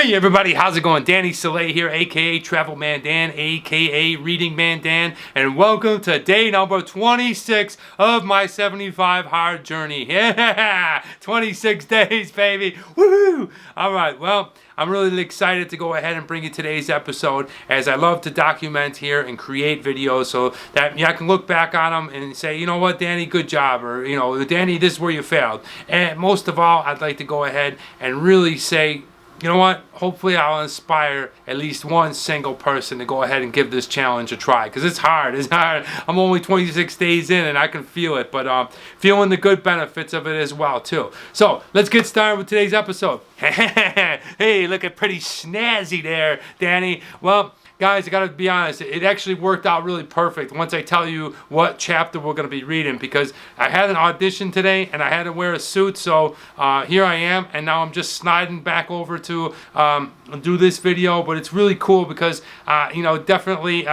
Hey everybody, how's it going? Danny Soleil here, aka Travel Man Dan, aka Reading Man Dan, and welcome to day number 26 of my 75 hard journey. Yeah, 26 days, baby. Woohoo! Alright, well, I'm really excited to go ahead and bring you today's episode, as I love to document here and create videos so that I can look back on them and say, you know what, Danny, good job, or, you know, Danny, this is where you failed. And most of all, I'd like to go ahead and really say, you know what? Hopefully I'll inspire at least one single person to go ahead and give this challenge a try. Because it's hard. It's hard. I'm only 26 days in and I can feel it. But feeling the good benefits of it as well, too. So let's get started with today's episode. Hey, look at pretty snazzy there, Danny. Well, guys, I gotta be honest, it actually worked out really perfect once I tell you what chapter we're gonna be reading, because I had an audition today and I had to wear a suit, so here I am, and now I'm just sliding back over to do this video. But it's really cool because you know, definitely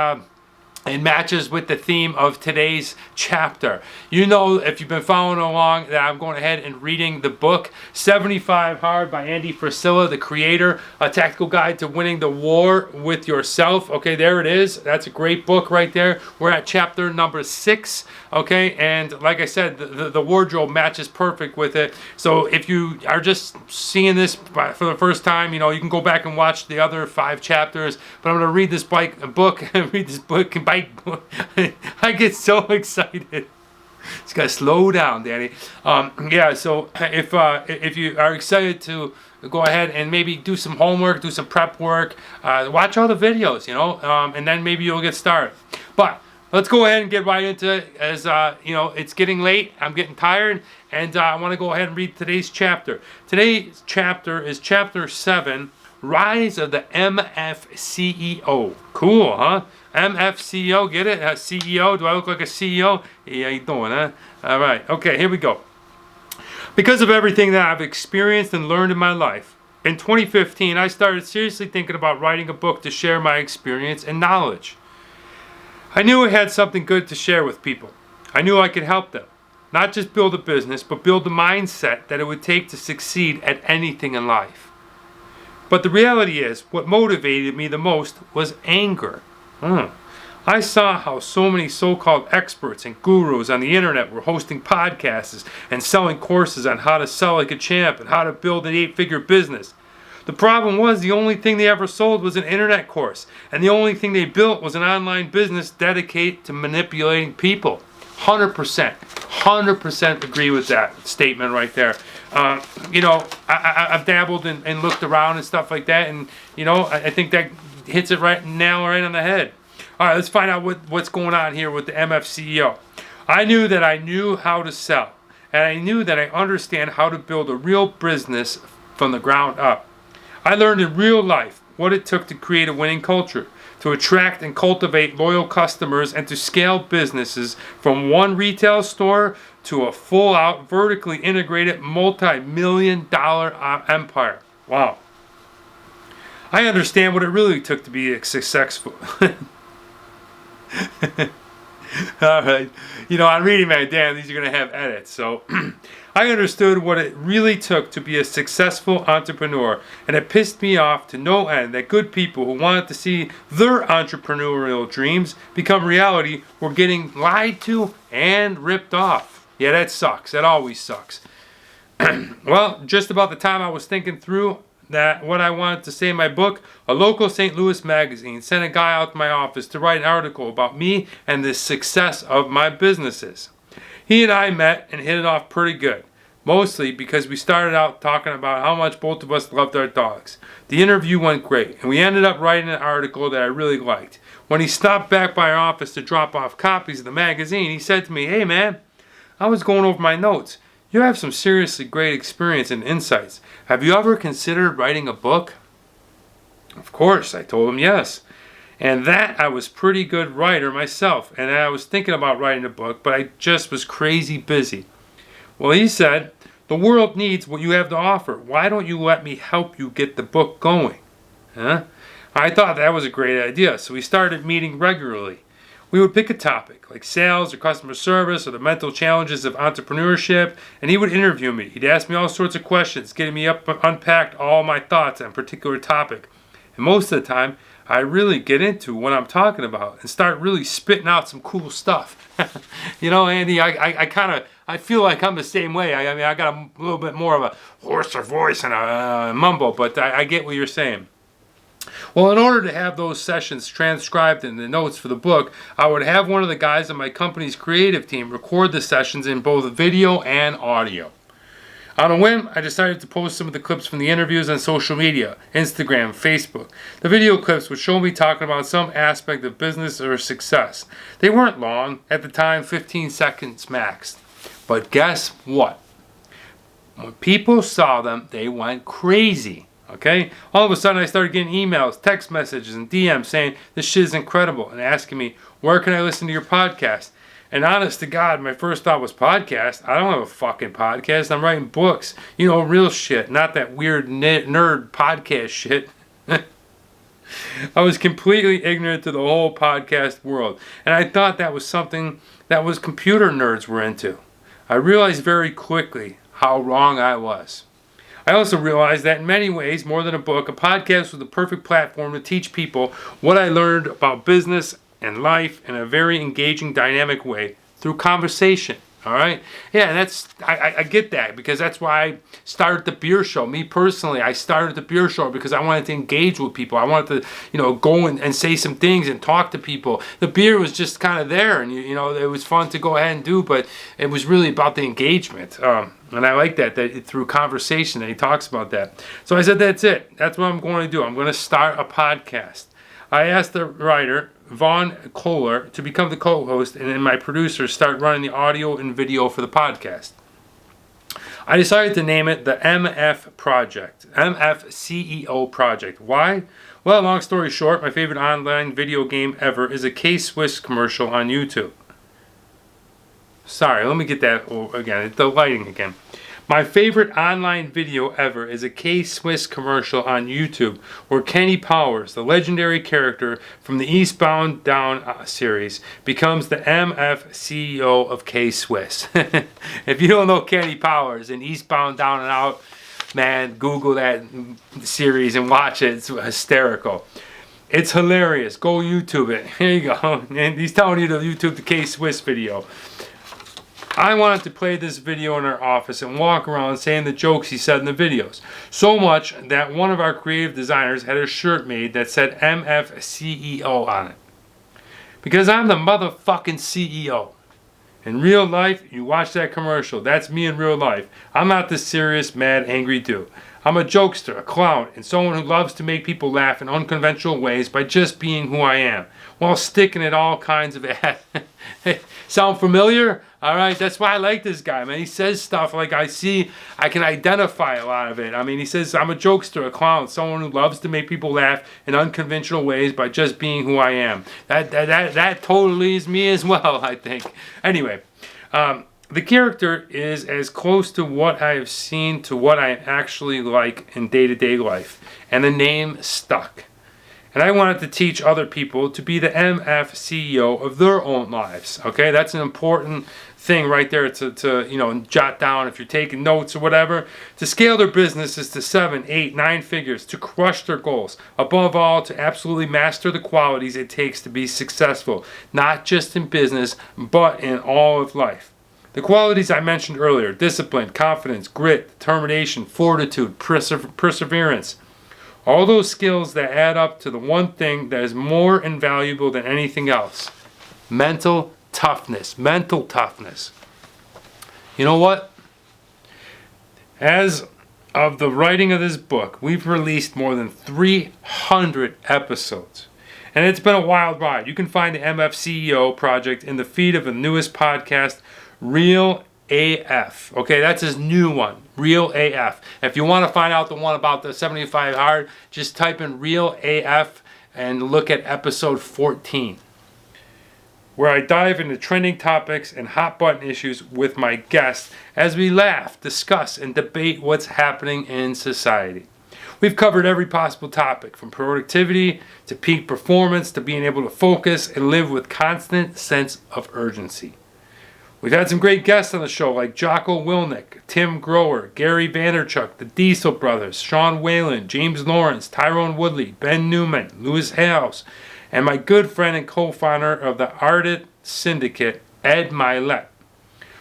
it matches with the theme of today's chapter. You know, if you've been following along, that I'm going ahead and reading the book 75 Hard by Andy Frisella, the creator, A Tactical Guide to Winning the War with Yourself. Okay, there it is. That's a great book right there. We're at chapter number 6. Okay, and like I said, the wardrobe matches perfect with it. So if you are just seeing this for the first time, you know, you can go back and watch the other 5 chapters. But I'm going to read this book and I get so excited. Just gotta slow down, Danny. Yeah, so if you are excited to go ahead and maybe do some homework, do some prep work, watch all the videos, you know, and then maybe you'll get started. But let's go ahead and get right into it, as you know, it's getting late, I'm getting tired, and I want to go ahead and read today's chapter. Today's chapter is chapter 7, Rise of the MFCEO. Cool, huh? MFCEO, get it? CEO, do I look like a CEO? Yeah, you doing, huh? All right, okay, here we go. Because of everything that I've experienced and learned in my life, in 2015, I started seriously thinking about writing a book to share my experience and knowledge. I knew I had something good to share with people. I knew I could help them. Not just build a business, but build the mindset that it would take to succeed at anything in life. But the reality is, what motivated me the most was anger. I saw how so many so-called experts and gurus on the internet were hosting podcasts and selling courses on how to sell like a champ and how to build an 8-figure business. The problem was, the only thing they ever sold was an internet course, and the only thing they built was an online business dedicated to manipulating people. 100% agree with that statement right there. You know, I've dabbled and looked around and stuff like that, and you know, I think that hits it right on the head. All right, let's find out what's going on here with the MFCEO. I knew that I knew how to sell, and I knew that I understand how to build a real business from the ground up. I learned in real life what it took to create a winning culture, to attract and cultivate loyal customers, and to scale businesses from one retail store to a full-out, vertically integrated, multi-million-dollar empire. Wow. I understand what it really took to be successful. All right. You know, on Reading Man Dan, these are going to have edits. So I understood what it really took to be a successful entrepreneur. And it pissed me off to no end that good people who wanted to see their entrepreneurial dreams become reality were getting lied to and ripped off. Yeah, that sucks. That always sucks. Well, just about the time I was thinking through that what I wanted to say in my book, a local St. Louis magazine sent a guy out to my office to write an article about me and the success of my businesses. He and I met and hit it off pretty good, mostly because we started out talking about how much both of us loved our dogs. The interview went great, and we ended up writing an article that I really liked. When he stopped back by our office to drop off copies of the magazine, he said to me, "Hey man, I was going over my notes. You have some seriously great experience and insights. Have you ever considered writing a book?" Of course, I told him yes. And that I was pretty good writer myself, and I was thinking about writing a book, but I just was crazy busy. Well, he said, "The world needs what you have to offer. Why don't you let me help you get the book going?" Huh? I thought that was a great idea, so we started meeting regularly. We would pick a topic like sales or customer service or the mental challenges of entrepreneurship, and he would interview me. He'd ask me all sorts of questions, getting me unpacked all my thoughts on a particular topic. And most of the time, I really get into what I'm talking about and start really spitting out some cool stuff. You know, Andy, I feel like I'm the same way. I mean, I got a little bit more of a hoarser voice and a mumble, but I get what you're saying. Well, in order to have those sessions transcribed in the notes for the book, I would have one of the guys on my company's creative team record the sessions in both video and audio. On a whim, I decided to post some of the clips from the interviews on social media, Instagram, Facebook. The video clips would show me talking about some aspect of business or success. They weren't long, at the time 15 seconds max. But guess what? When people saw them, they went crazy. Okay? All of a sudden I started getting emails, text messages, and DMs saying this shit is incredible and asking me, where can I listen to your podcast? And honest to God, my first thought was podcast. I don't have a fucking podcast. I'm writing books. You know, real shit, not that weird nerd podcast shit. I was completely ignorant to the whole podcast world. And I thought that was something that was computer nerds were into. I realized very quickly how wrong I was. I also realized that in many ways, more than a book, a podcast was the perfect platform to teach people what I learned about business and life in a very engaging, dynamic way through conversation. All right? Yeah, and that's, I get that, because that's why I started the beer show. Me personally, I started the beer show because I wanted to engage with people. I wanted to, go and say some things and talk to people. The beer was just kind of there, and, it was fun to go ahead and do, but it was really about the engagement. And I like that through conversation that he talks about that. So I said, that's it. That's what I'm going to do. I'm going to start a podcast. I asked the writer, Vaughn Kohler, to become the co-host, and then my producer start running the audio and video for the podcast. I decided to name it the MF Project, MFCEO Project. Why? Well, long story short, my favorite online video game ever is a K-Swiss commercial on YouTube. Sorry, let me get that again. The lighting again. My favorite online video ever is a K-Swiss commercial on YouTube where Kenny Powers, the legendary character from the Eastbound Down series, becomes the MF CEO of K-Swiss. If you don't know Kenny Powers and Eastbound Down and Out, man, Google that series and watch it. It's hysterical. It's hilarious. Go YouTube it. Here you go. And he's telling you to YouTube the K-Swiss video. I wanted to play this video in our office and walk around saying the jokes he said in the videos. So much that one of our creative designers had a shirt made that said MFCEO on it. Because I'm the motherfucking CEO. In real life, you watch that commercial. That's me in real life. I'm not this serious, mad, angry dude. I'm a jokester, a clown, and someone who loves to make people laugh in unconventional ways by just being who I am, while sticking at all kinds of ass. Sound familiar? All right, that's why I like this guy, man. He says stuff like I can identify a lot of it. I mean, he says, I'm a jokester, a clown, someone who loves to make people laugh in unconventional ways by just being who I am. That totally is me as well, I think. Anyway, the character is as close to what I have seen to what I actually like in day-to-day life, and the name stuck. And I wanted to teach other people to be the MF CEO of their own lives. Okay, that's an important thing right there to jot down if you're taking notes or whatever. To scale their businesses to 7, 8, 9 figures, to crush their goals. Above all, to absolutely master the qualities it takes to be successful, not just in business, but in all of life. The qualities I mentioned earlier: discipline, confidence, grit, determination, fortitude, perseverance. All those skills that add up to the one thing that is more invaluable than anything else: mental toughness. Mental toughness. You know what? As of the writing of this book, we've released more than 300 episodes. And it's been a wild ride. You can find the MFCEO Project in the feed of the newest podcast, Real AF. Okay, that's his new one, Real AF. If you want to find out the one about the 75 hard, just type in Real AF and look at episode 14, where I dive into trending topics and hot button issues with my guests as we laugh, discuss, and debate what's happening in society. We've covered every possible topic, from productivity to peak performance to being able to focus and live with constant sense of urgency. We've had some great guests on the show like Jocko Willink, Tim Grower, Gary Vaynerchuk, the Diesel Brothers, Sean Whalen, James Lawrence, Tyrone Woodley, Ben Newman, Lewis Hales, and my good friend and co-founder of the Ardent Syndicate, Ed Milet.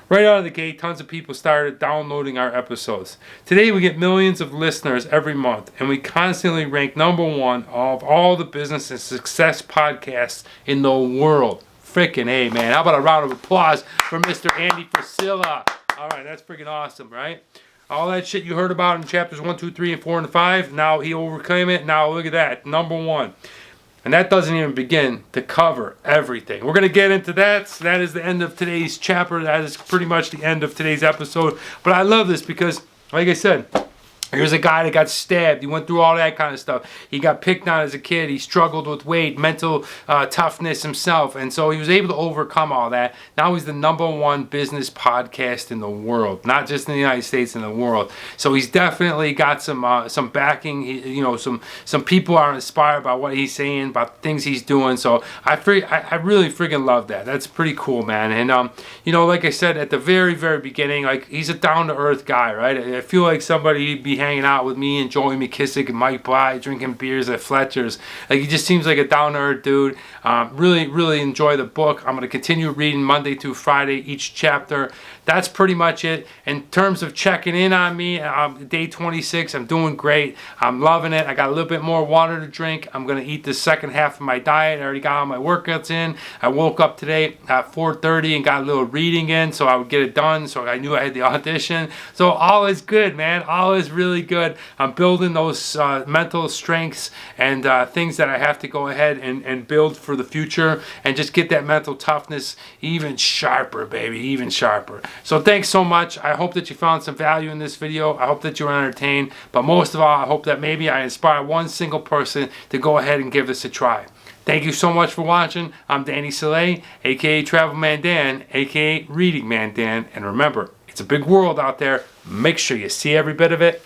Right out of the gate, tons of people started downloading our episodes. Today we get millions of listeners every month, and we constantly rank #1 of all the business and success podcasts in the world. Freaking A, man. How about a round of applause for Mr. Andy Frisella? All right, that's freaking awesome, right? All that shit you heard about in chapters 1, 2, 3, and 4, and 5, now he overcame it. Now look at that, #1. And that doesn't even begin to cover everything. We're going to get into that. So that is the end of today's chapter. That is pretty much the end of today's episode. But I love this because, like I said, here's a guy that got stabbed. He went through all that kind of stuff. He got picked on as a kid. He struggled with weight, mental toughness himself. And so he was able to overcome all that. Now he's the #1 business podcast in the world. Not just in the United States, in the world. So he's definitely got some backing. Some people are inspired by what he's saying, about things he's doing. So I really freaking love that. That's pretty cool, man. And, like I said at the very, very beginning, like he's a down-to-earth guy, right? I feel like somebody would be hanging out with me and Joey McKissick and Mike Bly, drinking beers at Fletcher's. Like, he just seems like a down-to-earth dude. Really, really enjoy the book. I'm going to continue reading Monday through Friday, each chapter. That's pretty much it. In terms of checking in on me, day 26, I'm doing great. I'm loving it. I got a little bit more water to drink. I'm going to eat the second half of my diet. I already got all my workouts in. I woke up today at 4:30 and got a little reading in so I would get it done, so I knew I had the audition. So all is good, man. All is really good. I'm building those mental strengths and things that I have to go ahead and build for the future and just get that mental toughness even sharper, baby, even sharper. So thanks so much. I hope that you found some value in this video. I hope that you were entertained. But most of all, I hope that maybe I inspire one single person to go ahead and give this a try. Thank you so much for watching. I'm Danny Soleil, a.k.a. Travel Man Dan, a.k.a. Reading Man Dan. And remember, it's a big world out there. Make sure you see every bit of it.